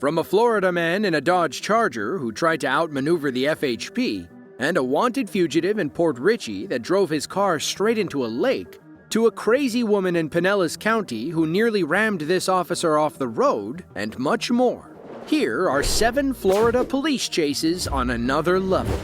From a Florida man in a Dodge Charger who tried to outmaneuver the FHP, and a wanted fugitive in Port Richey that drove his car straight into a lake, to a crazy woman in Pinellas County who nearly rammed this officer off the road, and much more. Here are 7 Florida police chases on another level.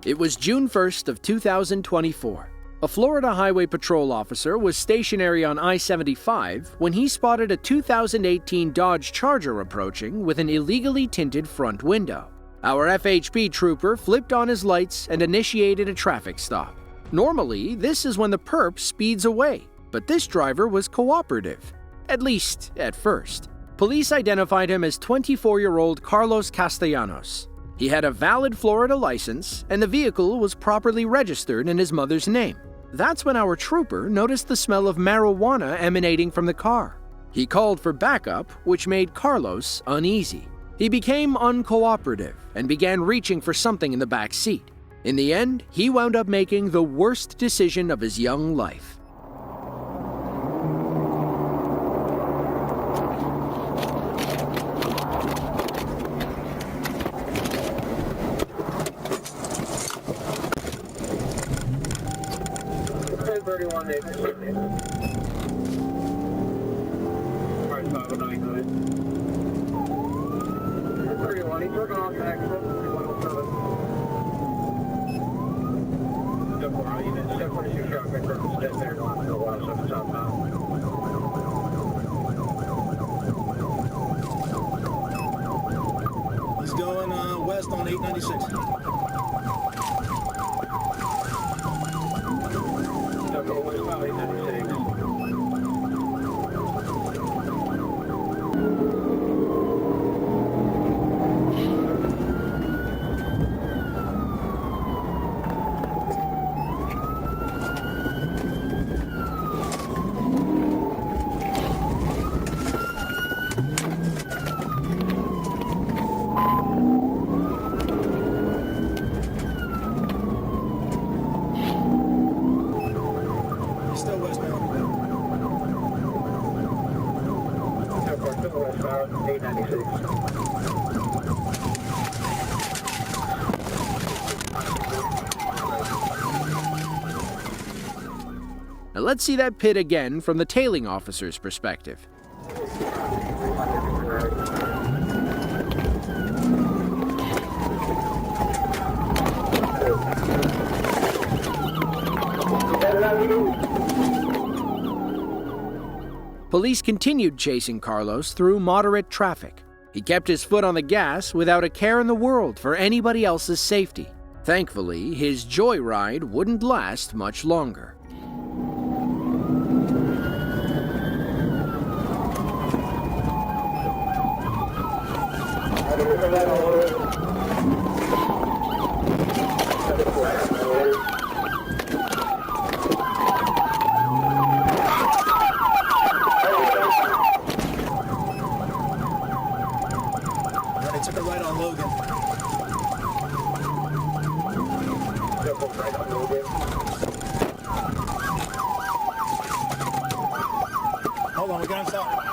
It was June 1st of 2024. A Florida Highway Patrol officer was stationary on I-75 when he spotted a 2018 Dodge Charger approaching with an illegally tinted front window. Our FHP trooper flipped on his lights and initiated a traffic stop. Normally, this is when the perp speeds away, but this driver was cooperative, at least at first. Police identified him as 24-year-old Carlos Castellanos. He had a valid Florida license, and the vehicle was properly registered in his mother's name. That's when our trooper noticed the smell of marijuana emanating from the car. He called for backup, which made Carlos uneasy. He became uncooperative and began reaching for something in the back seat. In the end, he wound up making the worst decision of his young life. He's going west on 896. Now let's see that pit again from the tailing officer's perspective. Police continued chasing Carlos through moderate traffic. He kept his foot on the gas without a care in the world for anybody else's safety. Thankfully, his joyride wouldn't last much longer. Took a right on Logan. Hold on, we got him stopped.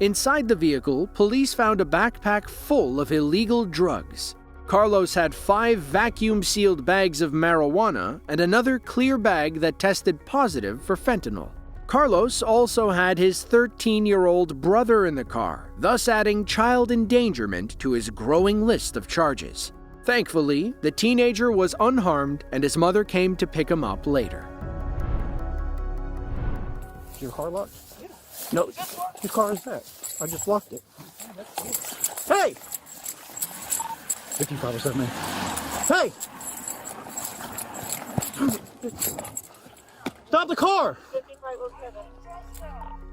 Inside the vehicle, police found a backpack full of illegal drugs. Carlos had 5 vacuum-sealed bags of marijuana and another clear bag that tested positive for fentanyl. Carlos also had his 13-year-old brother in the car, thus adding child endangerment to his growing list of charges. Thankfully, the teenager was unharmed and his mother came to pick him up later. Is your car locked? Yeah. No, whose car is that? I just locked it. Hey! 5507. Hey! Stop the car! 5507.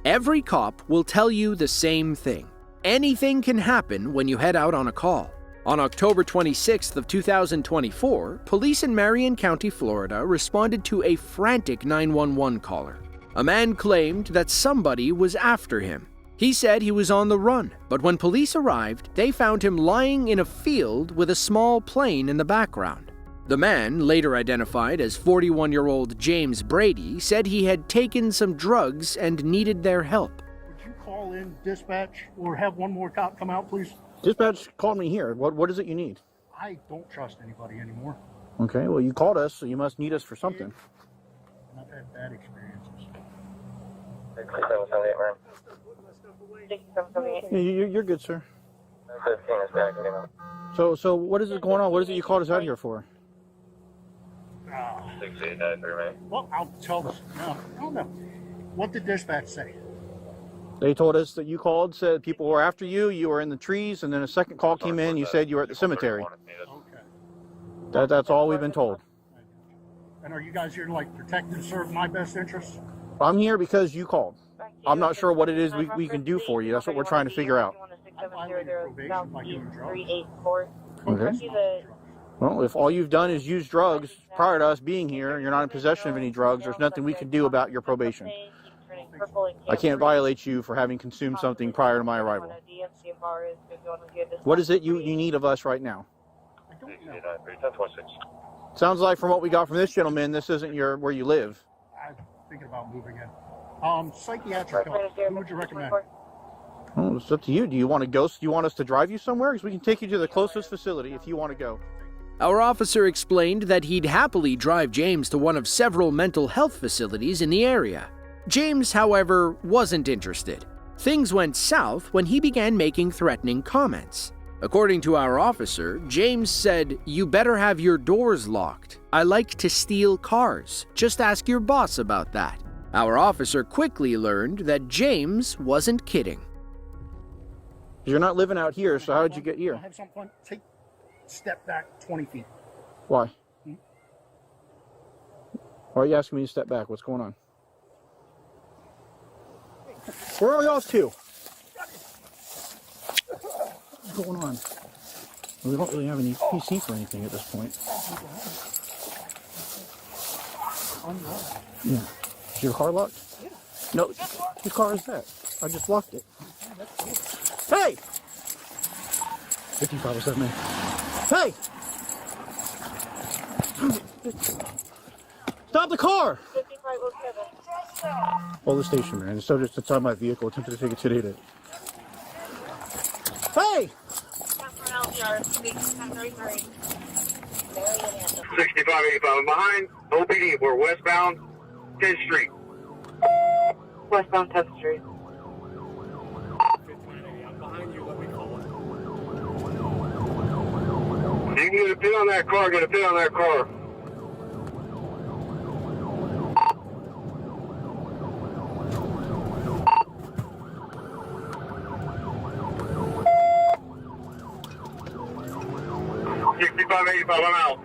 Every cop will tell you the same thing. Anything can happen when you head out on a call. On October 26th of 2024, police in Marion County, Florida, responded to a frantic 911 caller. A man claimed that somebody was after him. He said he was on the run, but when police arrived, they found him lying in a field with a small plane in the background. The man, later identified as 41-year-old James Brady, said he had taken some drugs and needed their help. Would you call in dispatch or have one more cop come out, please? Dispatch called me here. What is it you need? I don't trust anybody anymore. Okay, well, you called us, so you must need us for something. I've had bad experiences. You're good, sir. So what is it going on? What is it you called us out here for? Well, I'll tell this. No, I don't know. What did dispatch say? They told us that you called, said people were after you, you were in the trees, and then a second call came in, you said you were at the cemetery. Okay. That's all we've been told. And are you guys here to like protect and serve my best interests? I'm here because you called. I'm not sure what it is we can do for you. That's what we're trying to figure out. I violated probation by doing drugs. Okay. Well, if all you've done is use drugs prior to us being here, you're not in possession of any drugs, there's nothing we can do about your probation. I can't violate you for having consumed something prior to my arrival. What is it you need of us right now? I don't know. Sounds like from what we got from this gentleman, this isn't where you live. I'm thinking about moving in. Psychiatric help. Who would you recommend? Well, it's up to you. Do you want to go? Do you want us to drive you somewhere? Because we can take you to the closest facility if you want to go. Our officer explained that he'd happily drive James to one of several mental health facilities in the area. James, however, wasn't interested. Things went south when he began making threatening comments. According to our officer, James said, "You better have your doors locked. I like to steal cars. Just ask your boss about that." Our officer quickly learned that James wasn't kidding. You're not living out here, so how did you get here? Have some fun. Step back 20 feet. Why? Why are you asking me to step back? What's going on? Where are we off to? What's going on? We don't really have any PC for anything at this point. Yeah. Is your car locked? Yeah. No. Whose car is that? I just locked it. Hey! 5507. Hey! Stop the car! 5507. Hold the station, man. The subject that's on my vehicle attempted to take a today. Hey! 6585 behind OPD. We're westbound 10th Street. Westbound 10th Street. I'm behind you. Let me call it. You can get a pin on that car. Get a pin on that car. $65.85. I'm out.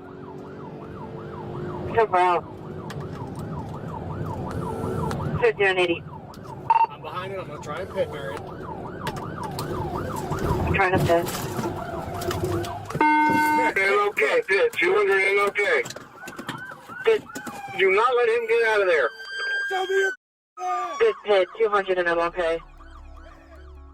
Come out. 5980. I'm behind it. I'm going to try and pit, Marion. Trying to pit. Okay, pit. 200 and okay. Pit. Do not let him get out of there. Good pit. 200 and I'm okay.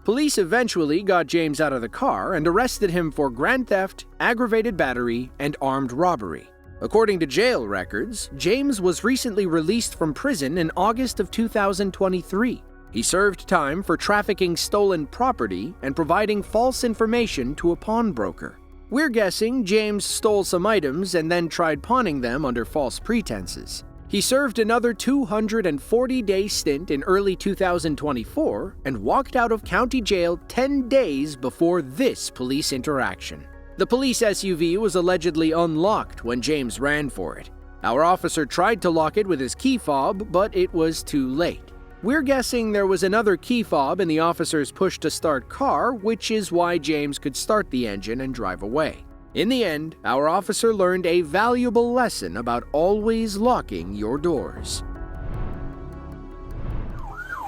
Police eventually got James out of the car and arrested him for grand theft, aggravated battery, and armed robbery. According to jail records, James was recently released from prison in August of 2023. He served time for trafficking stolen property and providing false information to a pawnbroker. We're guessing James stole some items and then tried pawning them under false pretenses. He served another 240-day stint in early 2024 and walked out of county jail 10 days before this police interaction. The police SUV was allegedly unlocked when James ran for it. Our officer tried to lock it with his key fob, but it was too late. We're guessing there was another key fob in the officer's push-to-start car, which is why James could start the engine and drive away. In the end, our officer learned a valuable lesson about always locking your doors.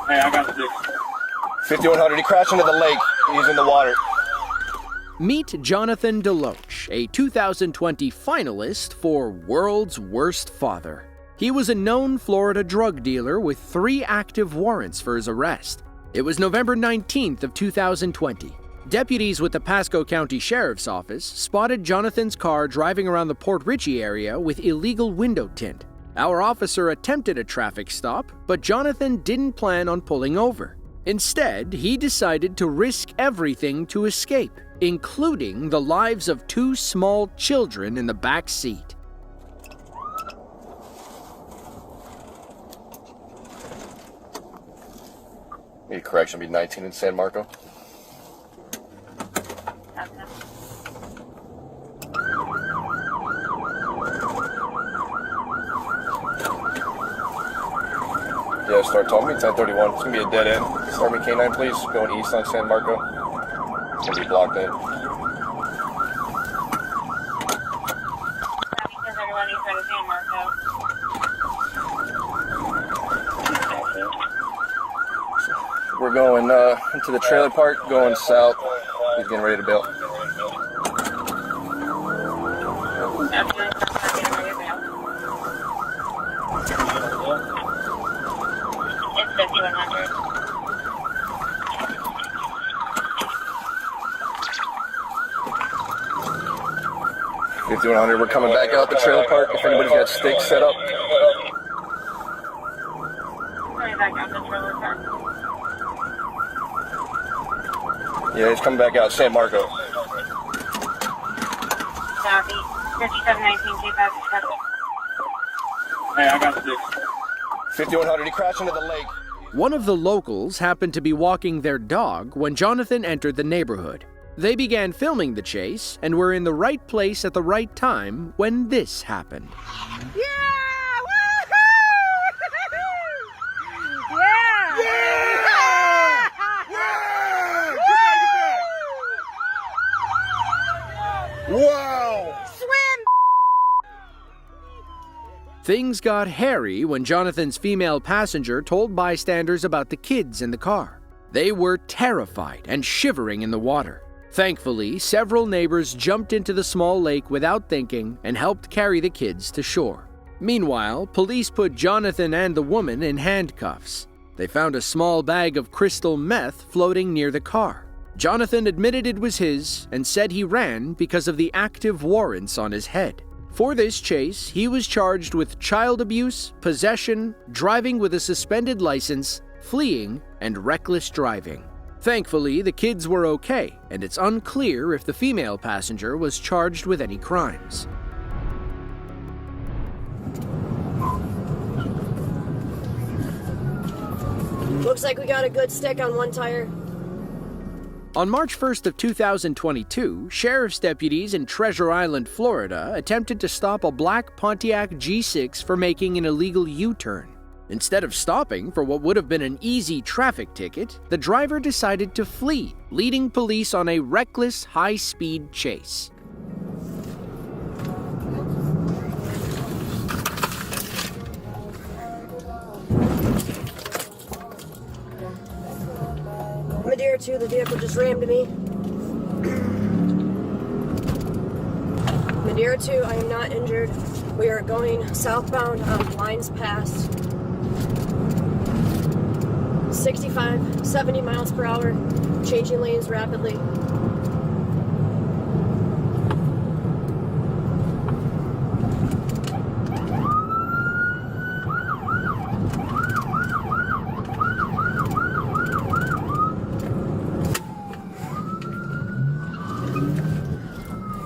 Hey, I got 6. 5100. He crashed into the lake. He's in the water. Meet Jonathan DeLoach, a 2020 finalist for World's Worst Father. He was a known Florida drug dealer with 3 active warrants for his arrest. It was November 19th of 2020. Deputies with the Pasco County Sheriff's Office spotted Jonathan's car driving around the Port Richey area with illegal window tint. Our officer attempted a traffic stop, but Jonathan didn't plan on pulling over. Instead, he decided to risk everything to escape, including the lives of 2 small children in the back seat. Need correction, be 19 in San Marco. Yeah, start talking me, 1031. It's gonna be a dead end. Start me K9, please. Going east on San Marco. It's gonna be blocked in. We're going into the trailer park, going south. He's getting ready to bail. It's 5100. 5100, we're coming back out the trailer park. If anybody's got stakes set up. Coming back out the trailer park. Yeah, he's coming back out San Marco. Copy. 5719 2007. Hey, I got this. 5100, he crashed into the lake. One of the locals happened to be walking their dog when Jonathan entered the neighborhood. They began filming the chase and were in the right place at the right time when this happened. Wow! Things got hairy when Jonathan's female passenger told bystanders about the kids in the car. They were terrified and shivering in the water. Thankfully, several neighbors jumped into the small lake without thinking and helped carry the kids to shore. Meanwhile, police put Jonathan and the woman in handcuffs. They found a small bag of crystal meth floating near the car. Jonathan admitted it was his and said he ran because of the active warrants on his head. For this chase, he was charged with child abuse, possession, driving with a suspended license, fleeing, and reckless driving. Thankfully, the kids were okay, and it's unclear if the female passenger was charged with any crimes. Looks like we got a good stick on one tire. On March 1st of 2022, sheriff's deputies in Treasure Island, Florida, attempted to stop a black Pontiac G6 for making an illegal U-turn. Instead of stopping for what would have been an easy traffic ticket, the driver decided to flee, leading police on a reckless, high-speed chase. Madeira 2, the vehicle just rammed me. Madeira 2, I am not injured. We are going southbound on Lines Pass. 65, 70 miles per hour, changing lanes rapidly.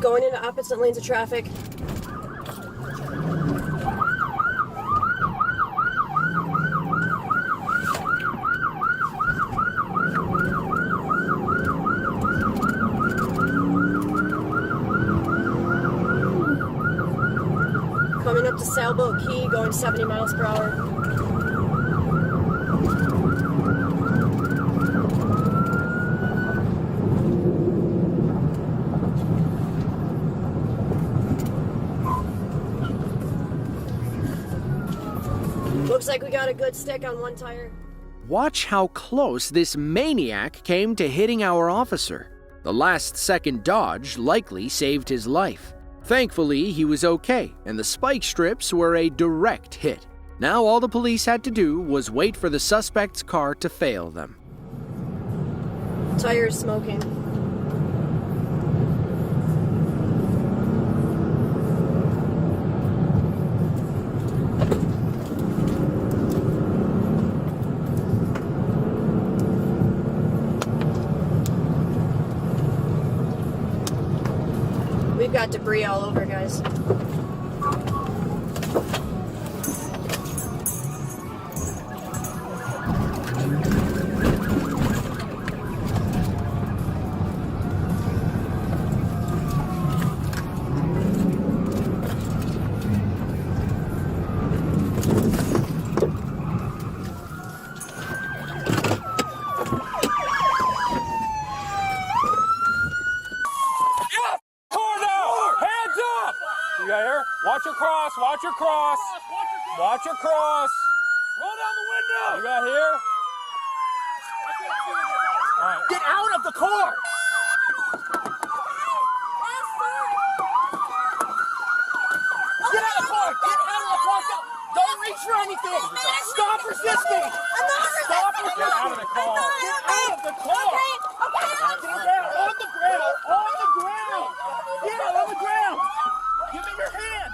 Going into opposite lanes of traffic. Coming up to Sailboat Key, going 70 miles per hour. Looks like we got a good stick on one tire. Watch how close this maniac came to hitting our officer. The last-second dodge likely saved his life. Thankfully, he was okay, and the spike strips were a direct hit. Now all the police had to do was wait for the suspect's car to fail them. Tires smoking. We've got debris all over, guys. You got here? Watch your cross, watch your cross. Watch your cross. Roll down the window! You got here? All right. Get out of the car! Get out of the car! Get out of the car! Don't reach for anything! Stop resisting! Stop resisting! Get out of the car. Get out of the car! Get down! On the ground! On the ground! Get out on the ground! Give me your hand!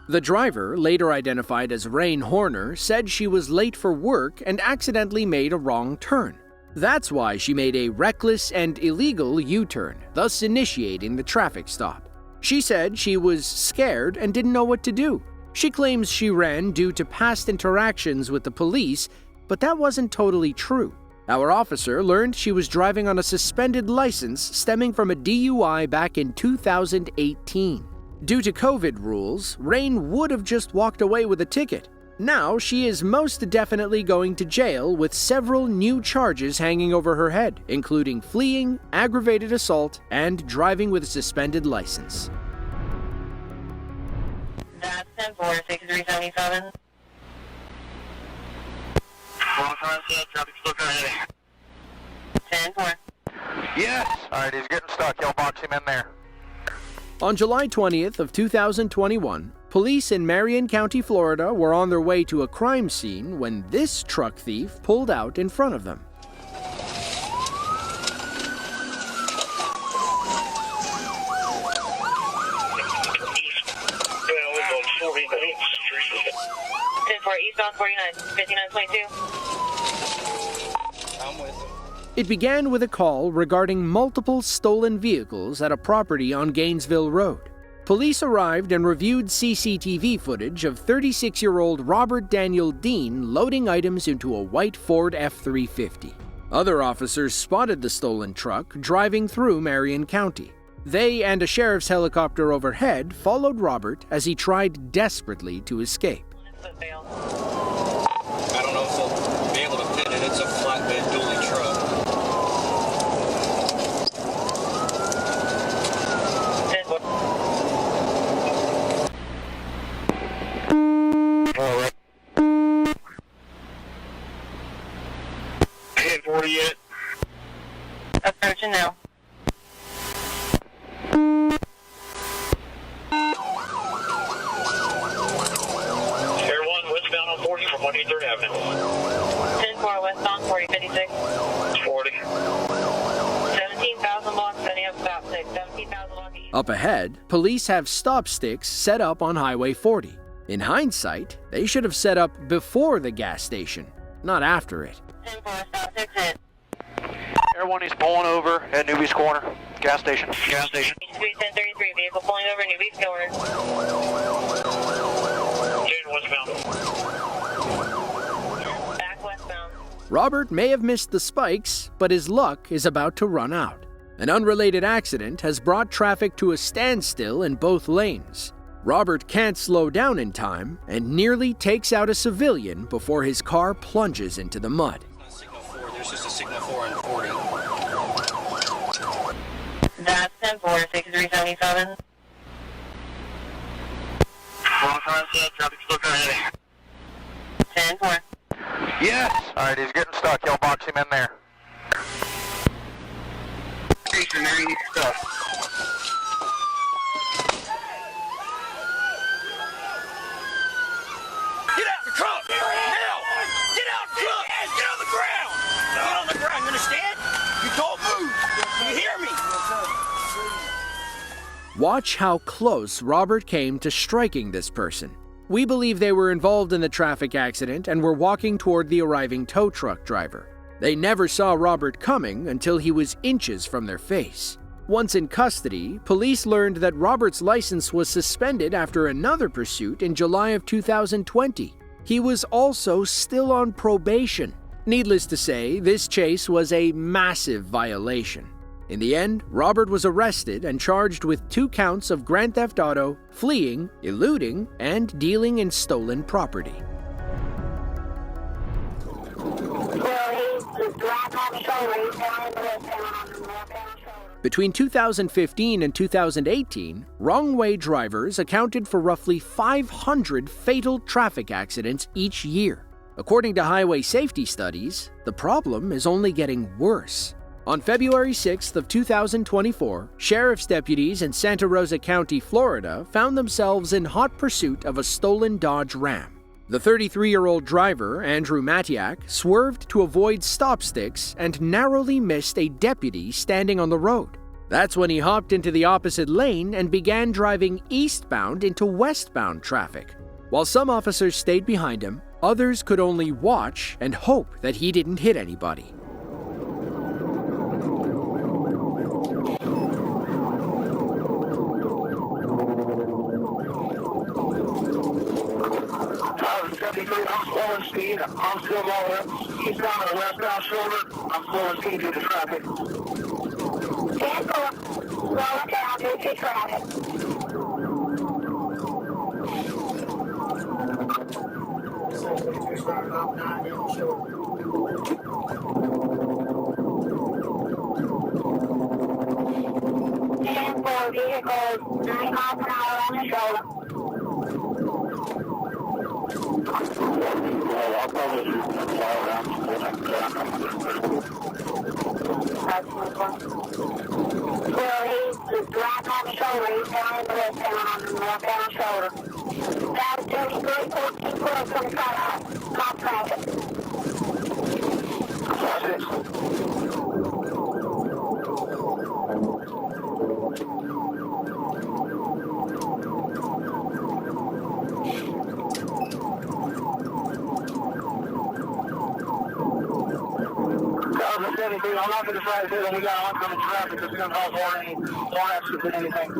The driver, later identified as Rain Horner, said she was late for work and accidentally made a wrong turn. That's why she made a reckless and illegal U-turn, thus initiating the traffic stop. She said she was scared and didn't know what to do. She claims she ran due to past interactions with the police, but that wasn't totally true. Our officer learned she was driving on a suspended license stemming from a DUI back in 2018. Due to COVID rules, Rain would have just walked away with a ticket. Now she is most definitely going to jail with several new charges hanging over her head, including fleeing, aggravated assault, and driving with a suspended license. That's 10-4, 6377. Traffic still ahead. 10-4. Yes! Alright, he's getting stuck. Y'all box him in there. On July 20th of 2021, police in Marion County, Florida were on their way to a crime scene when this truck thief pulled out in front of them. Eastbound 49, 5922. I'm with him. It began with a call regarding multiple stolen vehicles at a property on Gainesville Road. Police arrived and reviewed CCTV footage of 36-year-old Robert Daniel Dean loading items into a white Ford F-350. Other officers spotted the stolen truck driving through Marion County. They and a sheriff's helicopter overhead followed Robert as he tried desperately to escape. I don't know if they'll be able to fit it. It's a flatbed dually truck. All right. 10-40 yet? Approaching now. Air 1 westbound on 40 from 183rd Avenue. 10-4 westbound 4056. 40. 17,000 blocks, setting up stop 6. 17,000 blocks east. Up ahead, police have stop sticks set up on Highway 40. In hindsight, they should have set up before the gas station, not after it. 10-4 stop 6 hit. Air 1, he's pulling over at Newby's Corner. Gas station. Gas station. Street 1033, vehicle pulling over New Beach Corner. 10 westbound. Back westbound. Robert may have missed the spikes, but his luck is about to run out. An unrelated accident has brought traffic to a standstill in both lanes. Robert can't slow down in time and nearly takes out a civilian before his car plunges into the mud. Signal 4. There's just a signal 4 and 40. That's 10-4, 6377. Traffic still ahead. 10-4. Yes! Alright, he's getting stuck. Y'all box him in there. station, there you stuff. Get out the truck! Now! Get out the truck! Get on the ground! Get on the ground, you understand? You don't move! You hear me? Watch how close Robert came to striking this person. We believe they were involved in the traffic accident and were walking toward the arriving tow truck driver. They never saw Robert coming until he was inches from their face. Once in custody, police learned that Robert's license was suspended after another pursuit in July of 2020. He was also still on probation. Needless to say, this chase was a massive violation. In the end, Robert was arrested and charged with 2 counts of grand theft auto, fleeing, eluding, and dealing in stolen property. Between 2015 and 2018, wrong-way drivers accounted for roughly 500 fatal traffic accidents each year. According to highway safety studies, the problem is only getting worse. On February 6th of 2024, sheriff's deputies in Santa Rosa County, Florida, found themselves in hot pursuit of a stolen Dodge Ram. The 33-year-old driver, Andrew Matiak, swerved to avoid stop sticks and narrowly missed a deputy standing on the road. That's when he hopped into the opposite lane and began driving eastbound into westbound traffic. While some officers stayed behind him, others could only watch and hope that he didn't hit anybody. I'm slowing speed. I'm still lower. He's down on the westbound shoulder. I'm slowing speed due to traffic. Slow it down due to traffic. And for vehicles 9 miles an hour on the shoulder. I'll probably fly around. Well, he's right on the shoulder. He's down in the westbound on the northbound shoulder. That's 33, 14 12 from the cutoff. Stop traffic. I'm not going to try to say that we got oncoming traffic that's going to cause more accidents than anything.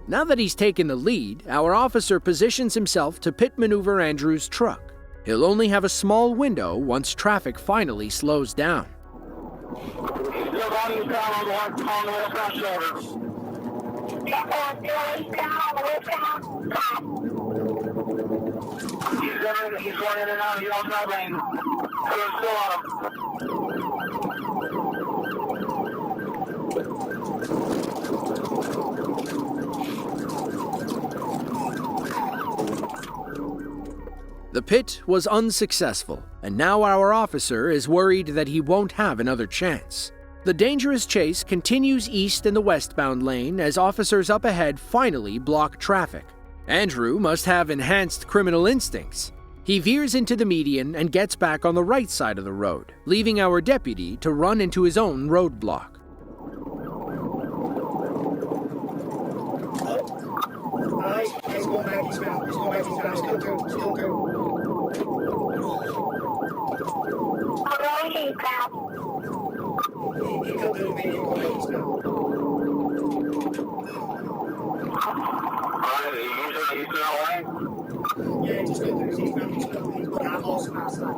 Now that he's taken the lead, our officer positions himself to pit maneuver Andrew's truck. He'll only have a small window once traffic finally slows down. He's going in and out of the outside lane. We're still on him. The pit was unsuccessful, and now our officer is worried that he won't have another chance. The dangerous chase continues east in the westbound lane as officers up ahead finally block traffic. Andrew must have enhanced criminal instincts. He veers into the median and gets back on the right side of the road, leaving our deputy to run into his own roadblock. He's going back eastbound. He's going back eastbound. Still go. I'm going eastbound. He could do me. He's going back eastbound. Alright, you using the eastbound lane? Yeah, just go through his eastbound. I lost him outside.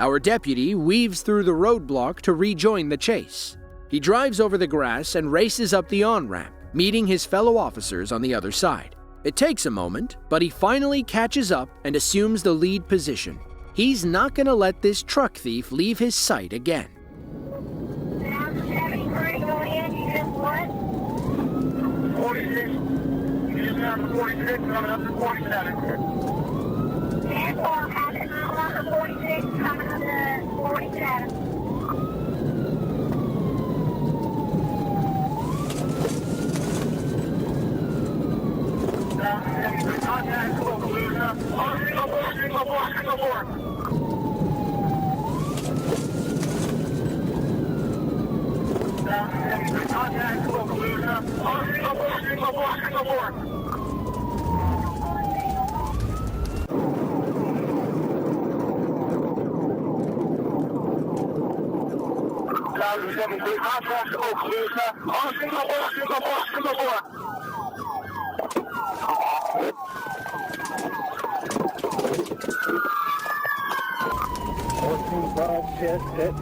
Our deputy weaves through the roadblock to rejoin the chase. He drives over the grass and races up the on-ramp, meeting his fellow officers on the other side. It takes a moment, but he finally catches up and assumes the lead position. He's not going to let this truck thief leave his sight again.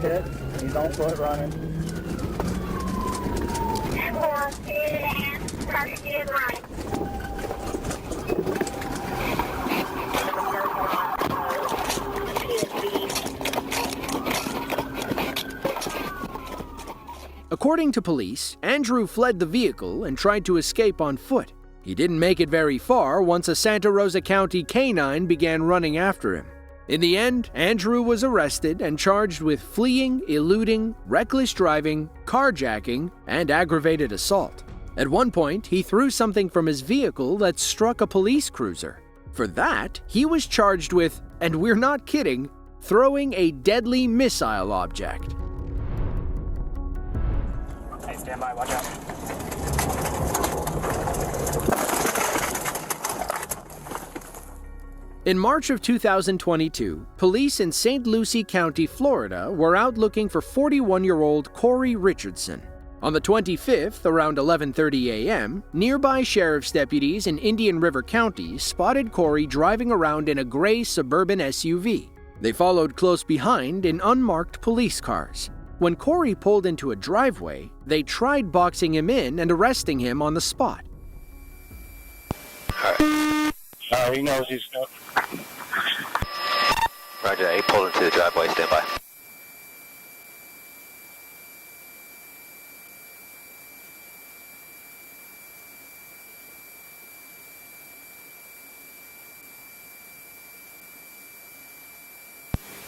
Pit. He's on foot running. According to police, Andrew fled the vehicle and tried to escape on foot. He didn't make it very far once a Santa Rosa County canine began running after him. In the end, Andrew was arrested and charged with fleeing, eluding, reckless driving, carjacking, and aggravated assault. At one point, he threw something from his vehicle that struck a police cruiser. For that, he was charged with, and we're not kidding, throwing a deadly missile object. Hey, stand by, watch out. In March of 2022, police in St. Lucie County, Florida, were out looking for 41-year-old Corey Richardson. On the 25th, around 11:30 a.m., nearby sheriff's deputies in Indian River County spotted Corey driving around in a gray suburban SUV. They followed close behind in unmarked police cars. When Corey pulled into a driveway, they tried boxing him in and arresting him on the spot. He knows he's... Roger that. He pulled into the driveway. Stand by.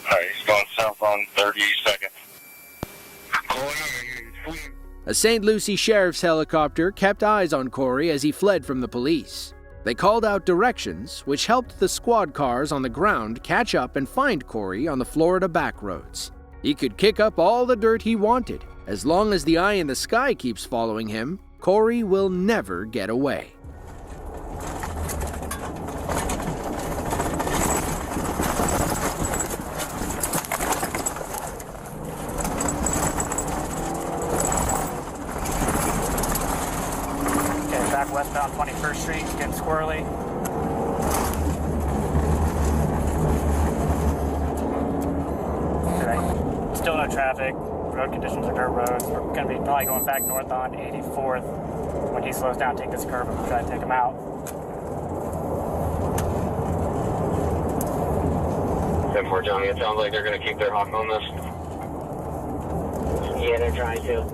Alright, he's going south on 32nd. A St. Lucie sheriff's helicopter kept eyes on Corey as he fled from the police. They called out directions, which helped the squad cars on the ground catch up and find Corey on the Florida back roads. He could kick up all the dirt he wanted. As long as the eye in the sky keeps following him, Corey will never get away. Back westbound 21st Street, getting squirrely. Today, still no traffic. Road conditions are dirt roads. We're going to be probably going back north on 84th. When he slows down, take this curve and try to take him out. 10-4 Johnny, it sounds like they're going to keep their hawk on this. Yeah, they're trying to.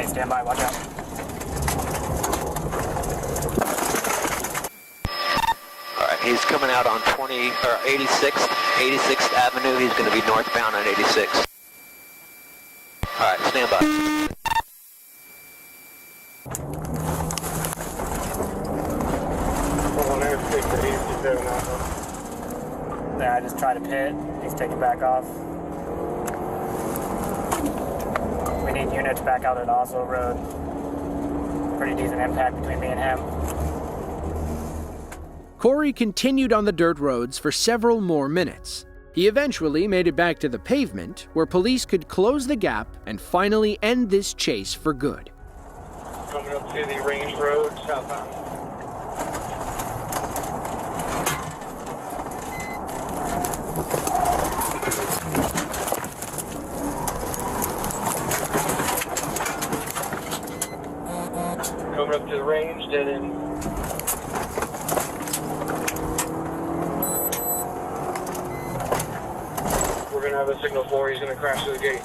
Stand by, watch out. Alright, he's coming out on 86th Avenue. He's going to be northbound on 86. Alright, stand by. Yeah, I just tried to pit. He's taking back off. We need units back out at Oslo Road. Pretty decent impact between me and him. Corey continued on the dirt roads for several more minutes. He eventually made it back to the pavement, where police could close the gap and finally end this chase for good. Coming up to the Range Road, southbound. Coming up to the range, dead end. We're going to have a signal for he's going to crash through the gate.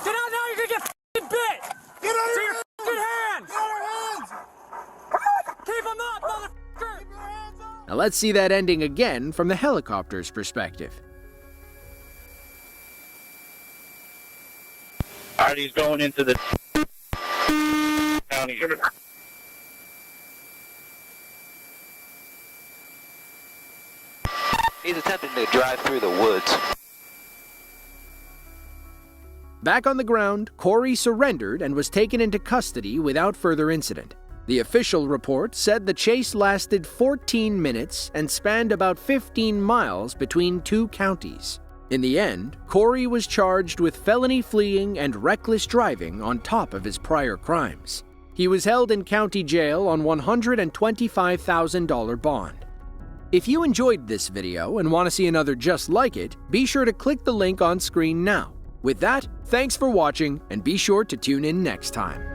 Get out now, you're gonna get f***ing bit! Get out of your f***ing hands! Get out of your hands! Keep them up, motherfucker! Keep your hands up! Now let's see that ending again from the helicopter's perspective. Alright, he's going into the county. He's attempting to drive through the woods. Back on the ground, Corey surrendered and was taken into custody without further incident. The official report said the chase lasted 14 minutes and spanned about 15 miles between two counties. In the end, Corey was charged with felony fleeing and reckless driving on top of his prior crimes. He was held in county jail on $125,000 bond. If you enjoyed this video and want to see another just like it, be sure to click the link on screen now. With that, thanks for watching and be sure to tune in next time.